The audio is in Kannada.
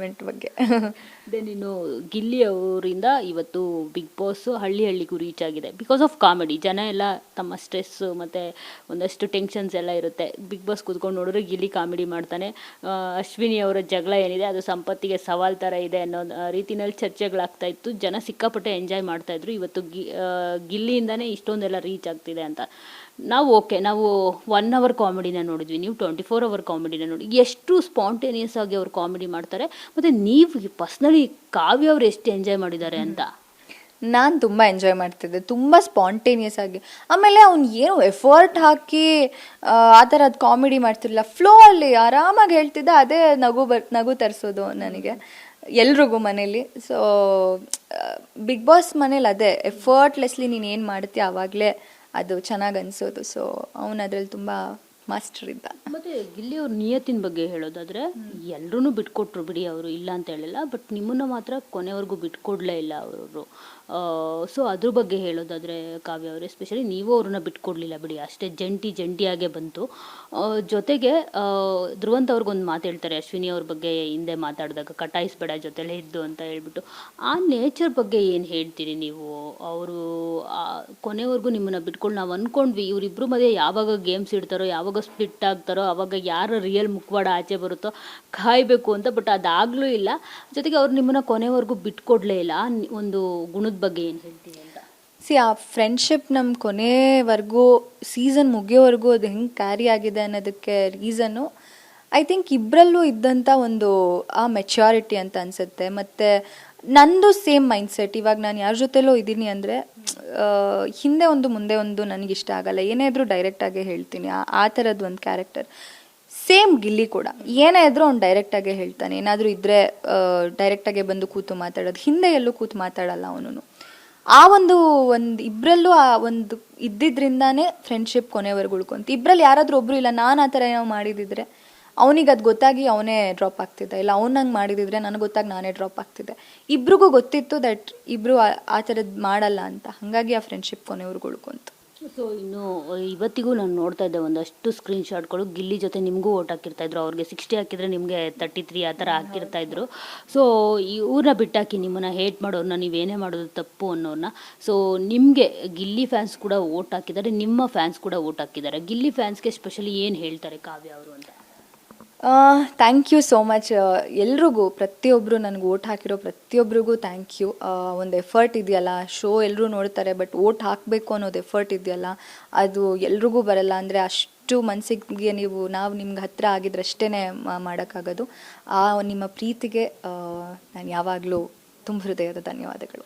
ಎಂಜಾಯ್ಮೆಂಟ್ ಬಗ್ಗೆ. ದೆನ್ ಇನ್ನು ಗಿಲ್ಲಿ ಅವರಿಂದ ಇವತ್ತು ಬಿಗ್ ಬಾಸ್ ಹಳ್ಳಿ ಹಳ್ಳಿಗೂ ರೀಚ್ ಆಗಿದೆ ಬಿಕಾಸ್ ಆಫ್ ಕಾಮಿಡಿ. ಜನ ಎಲ್ಲ ತಮ್ಮ ಸ್ಟ್ರೆಸ್ಸು ಮತ್ತು ಒಂದಷ್ಟು ಟೆನ್ಷನ್ಸ್ ಎಲ್ಲ ಇರುತ್ತೆ. ಬಿಗ್ ಬಾಸ್ ಕೂತ್ಕೊಂಡು ನೋಡಿದ್ರೆ ಗಿಲ್ಲಿ ಕಾಮಿಡಿ ಮಾಡ್ತಾನೆ. ಅಶ್ವಿನಿ ಅವರ ಜಗಳ ಏನಿದೆ ಅದು ಸಂಪತ್ತಿಗೆ ಸವಾಲ್ ಥರ ಇದೆ ಅನ್ನೋ ರೀತಿಯಲ್ಲಿ ಚರ್ಚೆಗಳಾಗ್ತಾ ಇತ್ತು. ಜನ ಸಿಕ್ಕಾಪಟ್ಟೆ ಎಂಜಾಯ್ ಮಾಡ್ತಾಯಿದ್ರು. ಇವತ್ತು ಗಿಲ್ಲಿಯಿಂದನೇ ಇಷ್ಟೊಂದೆಲ್ಲ ರೀಚ್ ಆಗ್ತಿದೆ ಅಂತ. ನಾವು ನಾವು 1 hour ಕಾಮಿಡಿನ ನೋಡಿದ್ವಿ, ನೀವು 24 hour ಕಾಮಿಡಿನ ನೋಡಿ. ಎಷ್ಟು ಸ್ಪಾಂಟೇನಿಯಸ್ ಆಗಿ ಅವ್ರು ಕಾಮಿಡಿ ಮಾಡ್ತಾರೆ. ಮತ್ತು ನೀವು ಪರ್ಸ್ನಲಿ ಕಾವ್ಯ ಅವ್ರು ಎಷ್ಟು ಎಂಜಾಯ್ ಮಾಡಿದ್ದಾರೆ ಅಂತ. ನಾನು ತುಂಬ ಎಂಜಾಯ್ ಮಾಡ್ತಿದ್ದೆ, ತುಂಬ ಸ್ಪಾಂಟೇನಿಯಸ್ ಆಗಿ. ಆಮೇಲೆ ಅವ್ನು ಏನು ಎಫರ್ಟ್ ಹಾಕಿ ಆ ಥರದ್ದು ಕಾಮಿಡಿ ಮಾಡ್ತಿರಲಿಲ್ಲ. ಫ್ಲೋ ಅಲ್ಲಿ ಆರಾಮಾಗಿ ಹೇಳ್ತಿದ್ದ, ಅದೇ ನಗು ತರಿಸೋದು ನನಗೆ ಎಲ್ರಿಗೂ ಮನೇಲಿ. ಸೊ ಬಿಗ್ ಬಾಸ್ ಮನೇಲಿ ಅದೇ ಎಫರ್ಟ್ಲೆಸ್ಲಿ ನೀನು ಏನು ಮಾಡ್ತೀಯ ಆವಾಗಲೇ ಅದು ಚೆನ್ನಾಗಿ ಅನಿಸೋದು. ಸೊ ಅವನು ಅದರಲ್ಲಿ ತುಂಬ ಮಾಸ್ಟರ್ ಇದ್ದ. ಮತ್ತು ಗಿಲ್ಲಿ ಅವ್ರ ನಿಯತ್ತಿನ ಬಗ್ಗೆ ಹೇಳೋದಾದರೆ ಎಲ್ಲರೂ ಬಿಟ್ಕೊಟ್ರು ಬಿಡಿ, ಅವರು ಇಲ್ಲ ಅಂತ ಹೇಳಿಲ್ಲ. ಬಟ್ ನಿಮ್ಮನ್ನು ಮಾತ್ರ ಕೊನೆವರೆಗೂ ಬಿಟ್ಕೊಡ್ಲೇ ಇಲ್ಲ ಅವರು. ಸೊ ಅದ್ರ ಬಗ್ಗೆ ಹೇಳೋದಾದರೆ ಕಾವ್ಯ ಅವರು ಎಸ್ಪೆಷಲಿ ನೀವು ಅವ್ರನ್ನ ಬಿಟ್ಕೊಡ್ಲಿಲ್ಲ ಬಿಡಿ, ಅಷ್ಟೇ ಜಂಟಿಯಾಗೇ ಬಂತು. ಜೊತೆಗೆ ಧ್ರುವಂತ್ ಅವ್ರಿಗೊಂದು ಮಾತು ಹೇಳ್ತಾರೆ ಅಶ್ವಿನಿ ಅವ್ರ ಬಗ್ಗೆ ಹಿಂದೆ ಮಾತಾಡಿದಾಗ, ಕಟಾಯಿಸ್ಬೇಡ ಜೊತೆಲೇ ಇದ್ದು ಅಂತ ಹೇಳ್ಬಿಟ್ಟು. ಆ ನೇಚರ್ ಬಗ್ಗೆ ಏನು ಹೇಳ್ತೀರಿ ನೀವು? ಅವರು ಕೊನೆವರೆಗೂ ನಿಮ್ಮನ್ನು ಬಿಟ್ಕೊಂಡು ನಾವು ಅಂದ್ಕೊಂಡ್ವಿ ಇವರಿಬ್ಬರು ಮಧ್ಯೆ ಯಾವಾಗ ಗೇಮ್ಸ್ ಇಡ್ತಾರೋ, ಯಾವಾಗ ಸ್ಪ್ಲಿಟ್ ಆಗ್ತಾರೋ, ಅವಾಗ ಯಾರ ರಿಯಲ್ ಮುಖವಾಡ ಆಚೆ ಬರುತ್ತೋ ಕಾಯಬೇಕು ಅಂತ. ಬಟ್ ಅದಾಗಲೂ ಇಲ್ಲ. ಜೊತೆಗೆ ಅವ್ರು ನಿಮ್ಮನ್ನು ಕೊನೆವರೆಗೂ ಬಿಟ್ಕೊಡ್ಲೇ ಇಲ್ಲ. ಒಂದು ಗುಣದ ಬಗ್ಗೆ ಏನು ಹೇಳ್ತೀವಿ ಅಂತ? ಆ ಫ್ರೆಂಡ್ಶಿಪ್ ನಮ್ಮ ಕೊನೆವರೆಗೂ ಸೀಸನ್ ಮುಗಿಯೋವರೆಗೂ ಅದು ಹೆಂಗೆ ಕ್ಯಾರಿ ಆಗಿದೆ ಅನ್ನೋದಕ್ಕೆ ರೀಸನ್ನು ಐ ಥಿಂಕ್ ಇಬ್ಬರಲ್ಲೂ ಇದ್ದಂಥ ಒಂದು ಆ ಮೆಚ್ಯೂರಿಟಿ ಅಂತ ಅನಿಸುತ್ತೆ. ಮತ್ತು ನಂದು ಸೇಮ್ ಮೈಂಡ್ಸೆಟ್. ಇವಾಗ ನಾನು ಯಾರ ಜೊತೆಲೂ ಇದ್ದೀನಿ ಅಂದರೆ ಹಿಂದೆ ಒಂದು ಮುಂದೆ ಒಂದು ನನಗಿಷ್ಟ ಆಗಲ್ಲ, ಏನೇ ಇದ್ರೂ ಡೈರೆಕ್ಟಾಗೇ ಹೇಳ್ತೀನಿ. ಆ ಥರದ್ದು ಒಂದು ಕ್ಯಾರೆಕ್ಟರ್. ಸೇಮ್ ಗಿಲ್ಲಿ ಕೂಡ ಏನೇ ಇದ್ರೂ ಅವ್ನು ಡೈರೆಕ್ಟಾಗೇ ಹೇಳ್ತಾನೆ. ಏನಾದರೂ ಇದ್ದರೆ ಡೈರೆಕ್ಟಾಗೇ ಬಂದು ಕೂತು ಮಾತಾಡೋದು, ಹಿಂದೆ ಎಲ್ಲೂ ಕೂತು ಮಾತಾಡಲ್ಲ ಅವನು. ಆ ಒಂದು ಇಬ್ಬರಲ್ಲೂ ಆ ಒಂದು ಇದ್ದಿದ್ರಿಂದಾನೇ ಫ್ರೆಂಡ್ಶಿಪ್ ಕೊನೆವರೆಗೂ ಉಳ್ಕೊಂತ. ಇಬ್ಬರಲ್ಲಿ ಯಾರಾದರೂ ಒಬ್ಬರು ಇಲ್ಲ ನಾನು ಆ ಥರ ಏನೋ ಮಾಡಿದಿದ್ರೆ ಅವನಿಗೆ ಅದು ಗೊತ್ತಾಗಿ ಅವನೇ ಡ್ರಾಪ್ ಆಗ್ತಿದ್ದ, ಇಲ್ಲ ಅವ್ನು ನಂಗೆ ಮಾಡಿದಿದ್ರೆ ನನಗೆ ಗೊತ್ತಾಗಿ ನಾನೇ ಡ್ರಾಪ್ ಆಗ್ತಿದ್ದೆ. ಇಬ್ರಿಗೂ ಗೊತ್ತಿತ್ತು ದಟ್ ಇಬ್ಬರು ಆ ಥರದ್ದು ಮಾಡಲ್ಲ ಅಂತ. ಹಾಗಾಗಿ ಆ ಫ್ರೆಂಡ್ಶಿಪ್ ಕೊನೆವರೆಗೂ ಉಳ್ಕೊಂತು. ಸೊ ಇನ್ನು ಇವತ್ತಿಗೂ ನಾನು ನೋಡ್ತಾ ಇದ್ದೆ ಒಂದಷ್ಟು ಸ್ಕ್ರೀನ್ಶಾಟ್ಗಳು. ಗಿಲ್ಲಿ ಜೊತೆ ನಿಮಗೂ ಓಟ್ ಹಾಕಿರ್ತಾಯಿದ್ರು. ಅವ್ರಿಗೆ 60 ಹಾಕಿದರೆ ನಿಮಗೆ 33 ಆ ಥರ ಹಾಕಿರ್ತಾಯಿದ್ರು. ಸೊ ಇವ್ರನ್ನ ಬಿಟ್ಟಾಕಿ ನಿಮ್ಮನ್ನು ಹೇಟ್ ಮಾಡೋರನ್ನ, ನೀವೇನೇ ಮಾಡೋದು ತಪ್ಪು ಅನ್ನೋರನ್ನ. ಸೊ ನಿಮಗೆ ಗಿಲ್ಲಿ ಫ್ಯಾನ್ಸ್ ಕೂಡ ಓಟ್ ಹಾಕಿದ್ದಾರೆ, ನಿಮ್ಮ ಫ್ಯಾನ್ಸ್ ಕೂಡ ಓಟ್ ಹಾಕಿದ್ದಾರೆ. ಗಿಲ್ಲಿ ಫ್ಯಾನ್ಸ್ಗೆ ಸ್ಪೆಷಲಿ ಏನು ಹೇಳ್ತಾರೆ ಕಾವ್ಯ ಅವರು ಅಂತ? ಥ್ಯಾಂಕ್ ಯು ಸೋ ಮಚ್ ಎಲ್ರಿಗೂ, ಪ್ರತಿಯೊಬ್ಬರು ನನಗೆ ಓಟ್ ಹಾಕಿರೋ ಪ್ರತಿಯೊಬ್ಬರಿಗೂ ಥ್ಯಾಂಕ್ ಯು. ಒಂದು ಎಫರ್ಟ್ ಇದೆಯಲ್ಲ, ಶೋ ಎಲ್ಲರೂ ನೋಡ್ತಾರೆ, ಬಟ್ ಓಟ್ ಹಾಕಬೇಕು ಅನ್ನೋದು ಎಫರ್ಟ್ ಇದೆಯಲ್ಲ ಅದು ಎಲ್ರಿಗೂ ಬರಲ್ಲ. ಅಂದರೆ ಅಷ್ಟು ಮನಸ್ಸಿಗೆ ನಾವು ನಿಮ್ಗೆ ಹತ್ತಿರ ಆಗಿದ್ರಷ್ಟೇ ಮಾಡೋಕ್ಕಾಗೋದು. ಆ ನಿಮ್ಮ ಪ್ರೀತಿಗೆ ನಾನು ಯಾವಾಗಲೂ ತುಂಬ ಹೃದಯದ ಧನ್ಯವಾದಗಳು.